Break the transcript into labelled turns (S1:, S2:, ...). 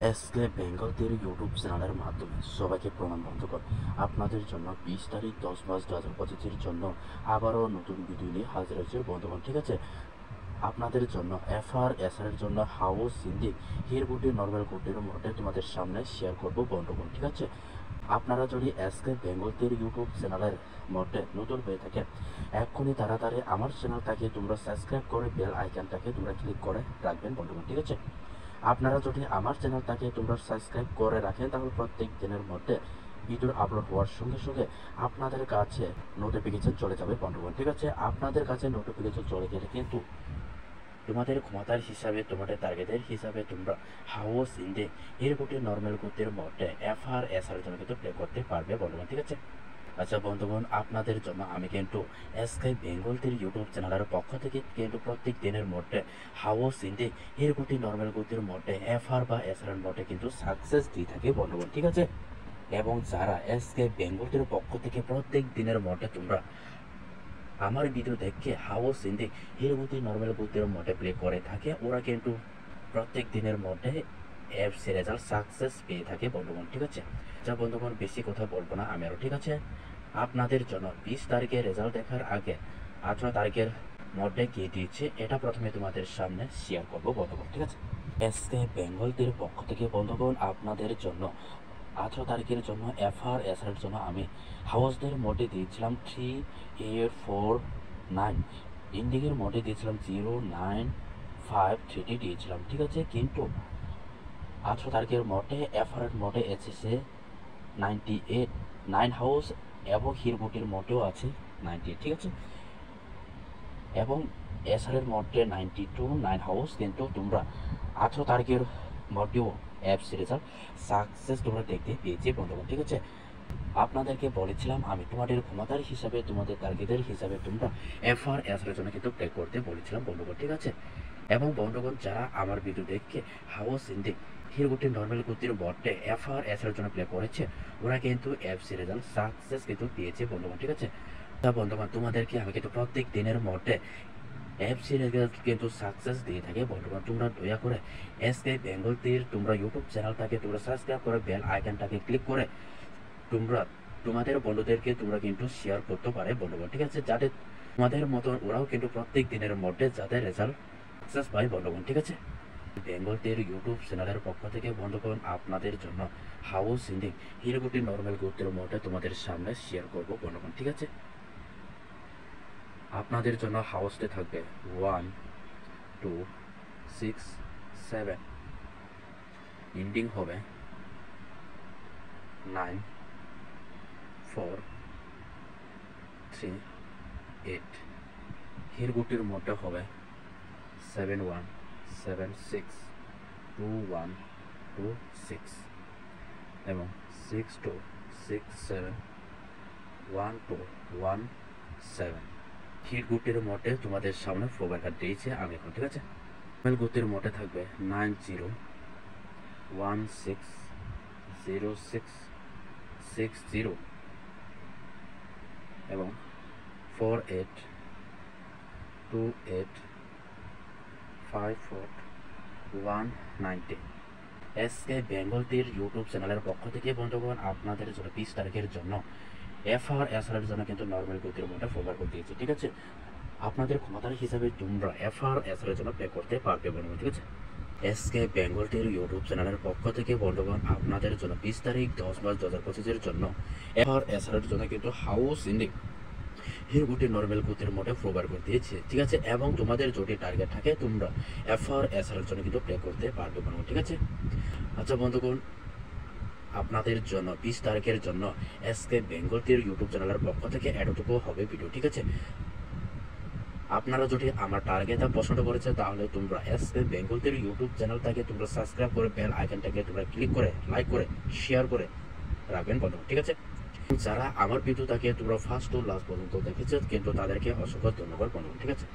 S1: SK Bengal তীর YouTube চ্যানেলের মাধ্যমে সবাইকে প্রণাম বন্ধুগণ। আপনাদের জন্য 20 তারিখ 10 মাস 2025-এর জন্য আবারও নতুন ভিডিও নিয়ে হাজির হয়েছে বন্ধুগণ। ঠিক আছে, আপনাদের জন্য এর জন্য হাউস সিন্দি হিরগুটি নর্মাল গুটির মধ্যে তোমাদের সামনে শেয়ার করব বন্ধুগণ। ঠিক আছে, আপনারা যদি এসকে বেঙ্গল তীর ইউটিউব চ্যানেলের মধ্যে নতুন হয়ে থাকে এক্ষুনি তাড়াতাড়ি আমার চ্যানেলটাকে তোমরা সাবস্ক্রাইব করে বেল আইকনটাকে তোমরা ক্লিক করে রাখবেন বন্ধুগণ। ঠিক আছে, আপনারা যদি আমার চ্যানেলটাকে তোমরা সাবস্ক্রাইব করে রাখেন তাহলে প্রত্যেক দিনের মধ্যে ভিডিও আপলোড হওয়ার সঙ্গে সঙ্গে আপনাদের কাছে নোটিফিকেশন চলে যাবে বন্ধুগণ। ঠিক আছে, আপনাদের কাছে নোটিফিকেশন চলে গেলে কিন্তু তোমাদের ক্ষমতার হিসাবে তোমাদের টার্গেটের হিসাবে তোমরা হাউস ইন্ডে এরকম নর্মাল গতির মধ্যে এর জন্য কিন্তু প্লে করতে পারবে বন্ধুগণ। ঠিক আছে, আচ্ছা বন্ধুগণ, আপনাদের জন্য আমি কিন্তু এসকে বেঙ্গল তীর ইউটিউব চ্যানেলের পক্ষ থেকে কিন্তু প্রত্যেক দিনের মধ্যে হাউস ইন্ডে এরকম নর্মাল গতির মধ্যে বা এর মধ্যে কিন্তু সাকসেস দিয়ে থাকে বন্ধুগণ। ঠিক আছে, এবং যারা এসকে বেঙ্গল তীর পক্ষ থেকে প্রত্যেক দিনের মধ্যে তোমরা আমার ভিডিও দেখে হাউস ইন্ডি হিরগুতি নর্মাল গুতির মধ্যে প্লে করে থাকে ওরা কিন্তু প্রত্যেক দিনের মধ্যে অ্যাপস রেজাল্ট সাকসেস পেয়ে থাকে বন্ধুগণ। ঠিক আছে, যা বন্ধুগণ বেশি কথা বলবো না আমি আরও। ঠিক আছে, আপনাদের জন্য 20 তারিখে রেজাল্ট দেখার আগে 18 তারিখের মধ্যে কি দিয়েছে এটা প্রথমে তোমাদের সামনে শেয়ার করবো বন্ধুগণ। ঠিক আছে, এসকে বেঙ্গল তীর পক্ষ থেকে বন্ধুগণ আপনাদের জন্য 18 তারিখের জন্য এর জন্য আমি হাউসদের মধ্যে দিয়েছিলাম 3849, ইন্ডিগের মধ্যে দিয়েছিলাম 0953 দিয়েছিলাম। ঠিক আছে, কিন্তু 18 তারিখের মধ্যে এর মধ্যে এসেছে 98, 9 হাউস এবং হিরগুটির মধ্যেও আছে 98। ঠিক আছে, এবং এর মধ্যে 92, 9 হাউস কিন্তু তোমরা 18 তারিখের মধ্যেও অ্যাপস রেজাল্ট সাকসেস তোমরা দেখতে পেয়েছি বন্ধুগণ। ঠিক আছে, আপনাদেরকে বলেছিলাম আমি তোমাদের ক্ষমতার হিসাবে তোমাদের টার্গেটের হিসাবে তোমরা এর জন্য কিন্তু প্লে করতে বলেছিলাম বন্ধুগণ। ঠিক আছে, এবং বন্ধুগণ যারা আমার ভিডিও দেখে হাউস ইন্ডে হিরগুটি নর্মাল গতির মধ্যে এর জন্য প্লে করেছে ওরা কিন্তু অ্যাপস রেজাল্ট সাকসেস কিন্তু পেয়েছে বন্ধুগণ। ঠিক আছে, তা বন্ধুগণ তোমাদেরকে আমি কিন্তু প্রত্যেক দিনের মধ্যে অ্যাপস রেজাল্ট কিন্তু সাকসেস দিয়ে থাকে বন্ধুগণ। তোমরা দয়া করে এসকে বেঙ্গল তীর তোমরা ইউটিউব চ্যানেলটাকে তোমরা সাবস্ক্রাইব করে বেল আইকনটাকে ক্লিক করে তোমরা তোমাদের বন্ধুদেরকে তোমরা কিন্তু শেয়ার করতে পারে বন্ধুগণ। ঠিক আছে, যাতে তোমাদের মতন ওরাও কিন্তু প্রত্যেক দিনের মধ্যে যাতে রেজাল্ট সাকসেস পায় বন্ধুগণ। ঠিক আছে, বেঙ্গল তীর ইউটিউব চ্যানেলের পক্ষ থেকে বন্ধুগণ আপনাদের জন্য হাউস ইন্ডিং হিরগুটি নর্মাল গতির মধ্যে তোমাদের সামনে শেয়ার করবো বন্ধুগণ। ঠিক আছে, আপনাদের জন্য হাউসতে থাকবে 1 2 6 7, ইন্ডিং হবে 9 4 3 8, হিরগুটির মধ্যে হবে 7 1 7 6 2 1 2 6, এবং 6 2 6 7 1 2 1 7। হিরগুটির মধ্যে তোমাদের সামনে প্রোভাইড কার্ড দিয়েছে আমি এখন। ঠিক আছে, মেল গুটির মধ্যে থাকবে 9 0 1 6 0 6 6 0, এবং 4 8 2 8 5 4 1 90। এসকে বেঙ্গল তীর ইউটিউব চ্যানেলের পক্ষ থেকে বন্ধুগণ আপনাদের জন্য 20 তারিখের জন্য এর জন্য কিন্তু নর্মাল গতির মধ্যে ফোকাস করে দিয়েছে। ঠিক আছে, আপনাদের ক্ষমতার হিসাবে তোমরা এর জন্য প্লে করতে পারবে বন্ধুগণ। ঠিক আছে, এসকে বেঙ্গল তীর ইউটিউব চ্যানেলের পক্ষ থেকে বন্ধুগণ আপনাদের জন্য 20 তারিখ 10 মাস 2025-এর জন্য এর জন্য কিন্তু হাউস ইন্ডিং হিরগুটি নর্মাল গতির মধ্যে প্রোভাইড করে দিয়েছে। ঠিক আছে, এবং তোমাদের যদি টার্গেট থাকে তোমরা এর জন্য কিন্তু প্লে করতে পারবে বন্ধুগণ। ঠিক আছে, আচ্ছা বন্ধুগণ আপনাদের জন্য 20 তারিখের জন্য এসকে বেঙ্গল তীর ইউটিউব চ্যানেলের পক্ষ থেকে এতটুকু হবে ভিডিও। ঠিক আছে, আপনারা যদি আমার টার্গেটটা পছন্দ করেছে তাহলে তোমরা এসকে বেঙ্গল তীর ইউটিউব চ্যানেলটাকে তোমরা সাবস্ক্রাইব করে বেল আইকনটাকে তোমরা ক্লিক করে লাইক করে শেয়ার করে রাখবেন বন্ধুগণ। ঠিক আছে, যারা আমার ভিডিওটাকে তোমরা ফার্স্ট টু লাস্ট পর্যন্ত দেখেছো কিন্তু তাদেরকে অসংখ্য ধন্যবাদ বন্ধুগণ। ঠিক আছে।